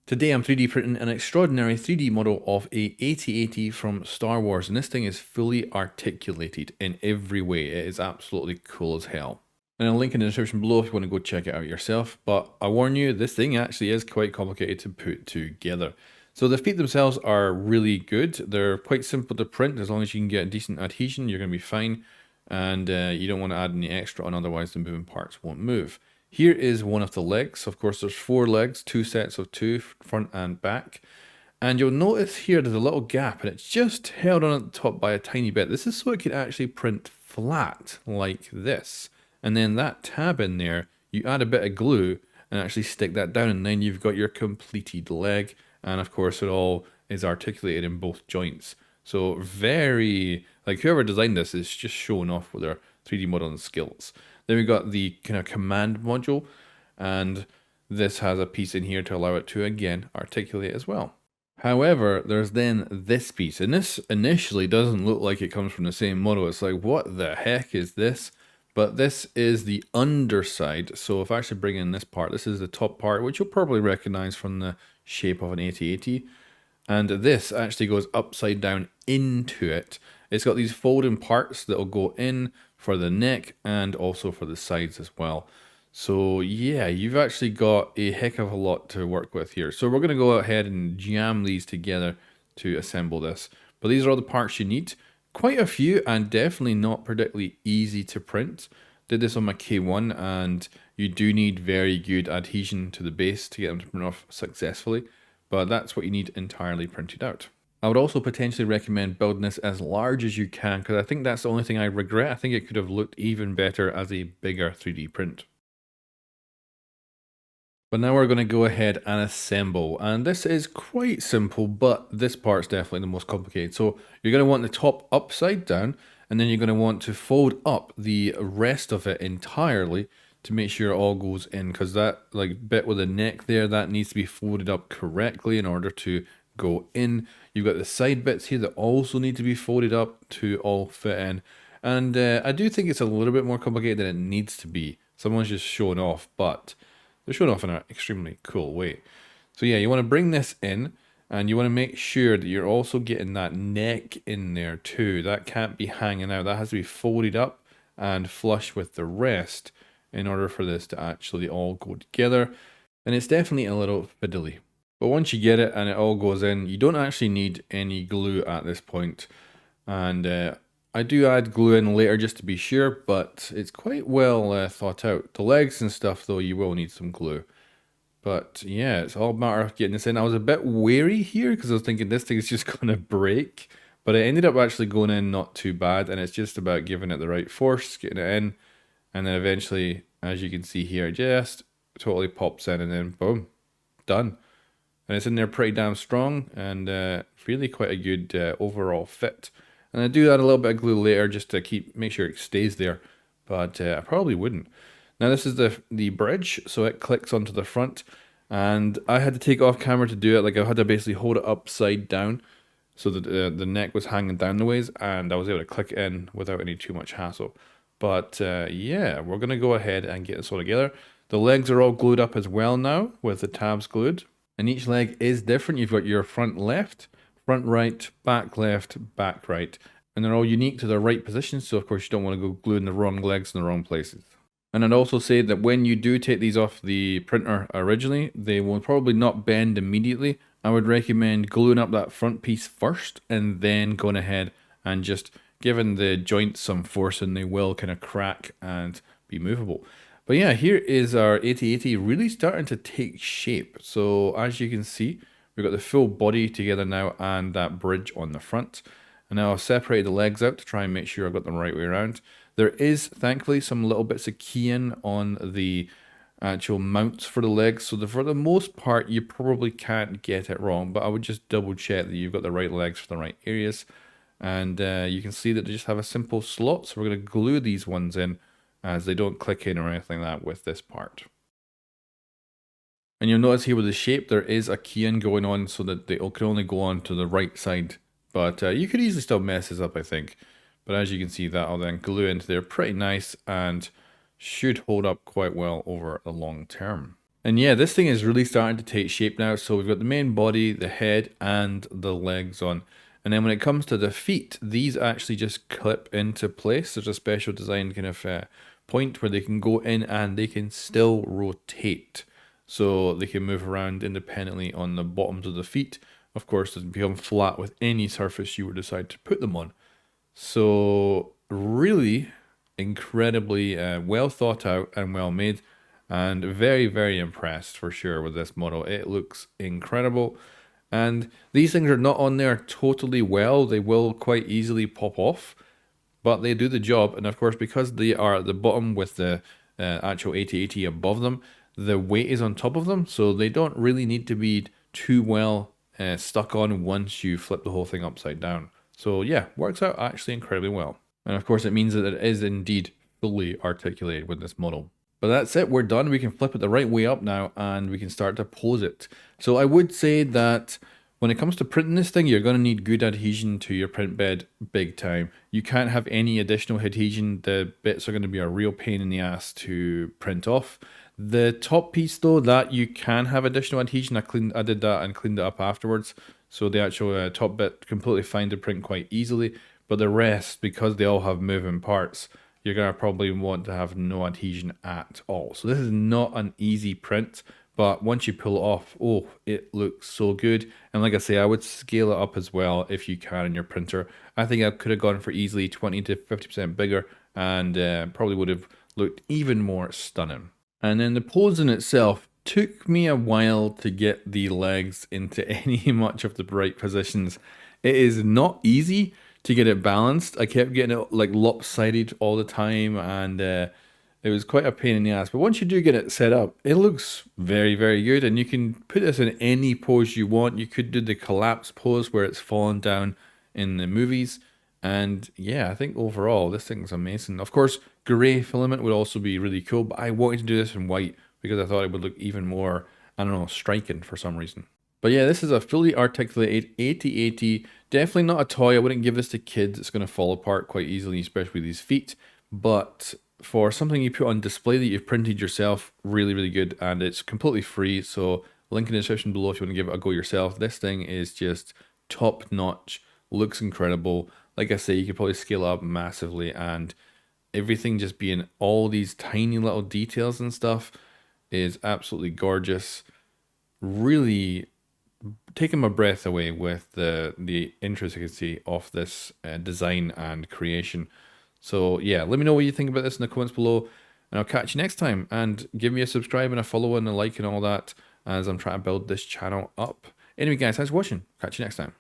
Today I'm 3D printing an extraordinary 3D model of a AT-AT from Star Wars, and this thing is fully articulated in every way. It is absolutely cool as hell. And I'll link in the description below if you want to go check it out yourself, but I warn you, this thing actually is quite complicated to put together. So the feet themselves are really good. They're quite simple to print. As long as you can get decent adhesion, you're going to be fine. And you don't want to add any extra on, otherwise the moving parts won't move. Here is one of the legs. Of course, there's 4 legs, 2 sets of 2, front and back. And you'll notice here there's a little gap, and it's just held on at the top by a tiny bit. This is so it can actually print flat like this. And then that tab in there, you add a bit of glue and actually stick that down, and then you've got your completed leg. And of course, it all is articulated in both joints. So very, like, whoever designed this is just showing off with their 3D modeling skills. Then we got the kind of command module, and this has a piece in here to allow it to, again, articulate as well. However, there's then this piece, and this initially doesn't look like it comes from the same model. It's like, what the heck is this? But this is the underside. So if I actually bring in this part, this is the top part, which you'll probably recognize from the shape of an AT-AT. And this actually goes upside down into it. It's got these folding parts that will go in for the neck and also for the sides as well. So yeah, you've actually got a heck of a lot to work with here. So we're going to go ahead and jam these together to assemble this. But these are all the parts you need. Quite a few, and definitely not particularly easy to print. Did this on my K1, and you do need very good adhesion to the base to get them to print off successfully. But that's what you need entirely printed out. I would also potentially recommend building this as large as you can, because I think that's the only thing I regret. I think it could have looked even better as a bigger 3D print. But now we're going to go ahead and assemble, and this is quite simple, but this part's definitely the most complicated. So you're going to want the top upside down, and then you're going to want to fold up the rest of it entirely to make sure it all goes in, because that like bit with the neck there, that needs to be folded up correctly in order to go in. You've got the side bits here that also need to be folded up to all fit in, and I do think it's a little bit more complicated than it needs to be. Someone's just showing off, but they're showing off in an extremely cool way. So yeah, you want to bring this in, and you want to make sure that you're also getting that neck in there too. That can't be hanging out. That has to be folded up and flush with the rest in order for this to actually all go together. And it's definitely a little fiddly. But once you get it and it all goes in, you don't actually need any glue at this point. And I do add glue in later just to be sure, but it's quite well thought out. The legs and stuff, though, you will need some glue. But yeah, it's all a matter of getting this in. I was a bit wary here because I was thinking this thing is just going to break. But it ended up actually going in not too bad, and it's just about giving it the right force, getting it in, and then eventually, as you can see here, just totally pops in, and then boom, done. And it's in there pretty damn strong, and really quite a good overall fit. And I do add a little bit of glue later just to make sure it stays there, but I probably wouldn't. Now this is the bridge, so it clicks onto the front, and I had to take it off camera to do it. Like I had to basically hold it upside down so that the neck was hanging down the ways, and I was able to click it in without any too much hassle. But yeah, we're going to go ahead and get this all together. The legs are all glued up as well now with the tabs glued, and each leg is different. You've got your front left, front right, back left, back right. And they're all unique to their right positions, so of course you don't want to go gluing the wrong legs in the wrong places. And I'd also say that when you do take these off the printer originally, they will probably not bend immediately. I would recommend gluing up that front piece first, and then going ahead and just giving the joints some force, and they will kind of crack and be movable. But yeah, here is our AT-AT really starting to take shape. So as you can see, we've got the full body together now and that bridge on the front. And now I've separated the legs out to try and make sure I've got them the right way around. There is, thankfully, some little bits of keying on the actual mounts for the legs. So for the most part, you probably can't get it wrong. But I would just double check that you've got the right legs for the right areas. And you can see that they just have a simple slot. So we're going to glue these ones in as they don't click in or anything like that with this part. And you'll notice here with the shape, there is a keying going on so that they can only go on to the right side. But you could easily still mess this up, I think. But as you can see, that'll then glue into there pretty nice and should hold up quite well over the long term. And yeah, this thing is really starting to take shape now. So we've got the main body, the head, and the legs on. And then when it comes to the feet, these actually just clip into place. There's a special design kind of point where they can go in and they can still rotate. So they can move around independently on the bottoms of the feet. Of course, they become flat with any surface you would decide to put them on. So really incredibly well thought out and well made, and very, very impressed for sure with this model. It looks incredible. And these things are not on there totally well. They will quite easily pop off, but they do the job. And of course, because they are at the bottom with the actual ATAT above them, the weight is on top of them, so they don't really need to be too well stuck on once you flip the whole thing upside down. So yeah, works out actually incredibly well. And of course, it means that it is indeed fully articulated with this model. But that's it, we're done. We can flip it the right way up now and we can start to pose it. So I would say that when it comes to printing this thing, you're going to need good adhesion to your print bed big time. You can't have any additional adhesion. The bits are going to be a real pain in the ass to print off. The top piece though, that you can have additional adhesion. I did that and cleaned it up afterwards. So the actual top bit completely fine to print quite easily. But the rest, because they all have moving parts, you're going to probably want to have no adhesion at all. So this is not an easy print, but once you pull it off, oh, it looks so good. And like I say, I would scale it up as well if you can in your printer. I think I could have gone for easily 20 to 50% bigger and probably would have looked even more stunning. And then the pose in itself took me a while to get the legs into any much of the right positions. It is not easy to get it balanced. I kept getting it like lopsided all the time, and it was quite a pain in the ass. But once you do get it set up, it looks very, very good, and you can put this in any pose you want. You could do the collapse pose where it's fallen down in the movies. And yeah, I think overall this thing's amazing. Of course, grey filament would also be really cool, but I wanted to do this in white because I thought it would look even more, I don't know, striking for some reason. But yeah, this is a fully articulated AT-AT. Definitely not a toy. I wouldn't give this to kids. It's going to fall apart quite easily, especially these feet. But for something you put on display that you've printed yourself, really, really good. And it's completely free. So link in the description below if you want to give it a go yourself. This thing is just top notch. Looks incredible. Like I say, you could probably scale up massively, and everything just being all these tiny little details and stuff is absolutely gorgeous. Really taking my breath away with the intricacy of this design and creation. So yeah, let me know what you think about this in the comments below, and I'll catch you next time. And give me a subscribe and a follow and a like and all that as I'm trying to build this channel up. Anyway guys, thanks for watching. Catch you next time.